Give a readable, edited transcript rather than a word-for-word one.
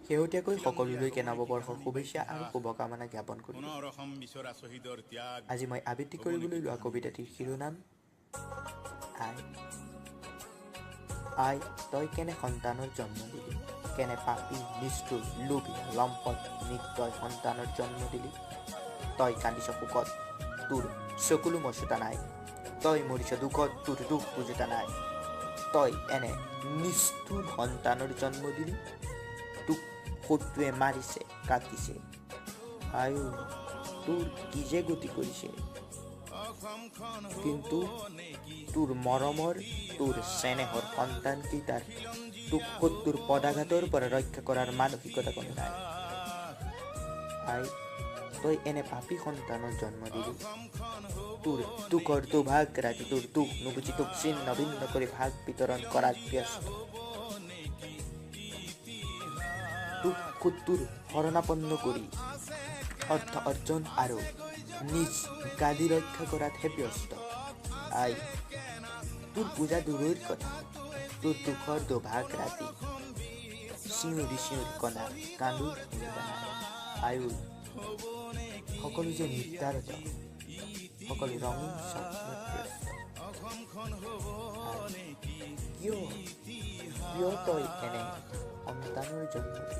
শেহতীয়াকৈ সকলোলৈকে নৱবৰ্ষৰ শুভেচ্ছা আৰু শুভকামনা জ্ঞাপন কৰিলোঁ। আজি মই আবৃত্তি কৰিবলৈ লোৱা কবিতাটিৰ শিৰোনাম আই। আই, তই কেনে সন্তানৰ জন্ম দিলি, কেনে পাপী, নিষ্ঠুৰ, লোভী, লম্পট, নিৰ্দয় সন্তানৰ জন্ম দিলি। তই কান্দিছ শোকত, তোৰ চকুলো মচুতা নাই। তই মৰিছ দুখত, তোৰ দুখ বুজোতা নাই। তই এনে নিষ্ঠুৰ সন্তানৰ জন্ম দিলি। তোক শত্ৰুৱে মাৰিছে, কাটিছে। আয়ো, তোৰ কি যে গতি কৰিছে। কিন্তু তোৰ মৰমৰ, তোৰ চেনেহৰ সন্তানকেইটাৰ তোক শত্ৰুৰ পদাঘাতৰ পৰা ৰক্ষা কৰাৰ মানসিকতা কোনো নাই। আই, তই এনে পাপী সন্তানৰ জন্ম দিলি। তোৰ দুখৰ দুভাগ ৰাতি, তোৰ দুখ নুবুজি তোক ছিন্ন ভিন্ন কৰি ভাগ বিতৰণ কৰাত ব্যস্ত। তোক শত্ৰুৰ শৰণাপন্ন কৰি অৰ্থ অৰ্জন আৰু নিজ গাদী ৰক্ষা কৰাতহে ব্যস্ত। আই, তোৰ পূজা দূৰৈৰ কথা, তোৰ দুখৰ দুভাগ ৰাতি চিঞৰি চিঞৰি কণা কান্দো শুনিবা নাই। আয়ো, সকলো যে নিৰ্ধাৰিত, সকলো ৰঙীন স্বপ্নত ব্যস্ত। কিয় তই এনে সন্তানৰ জন্ম দিলি।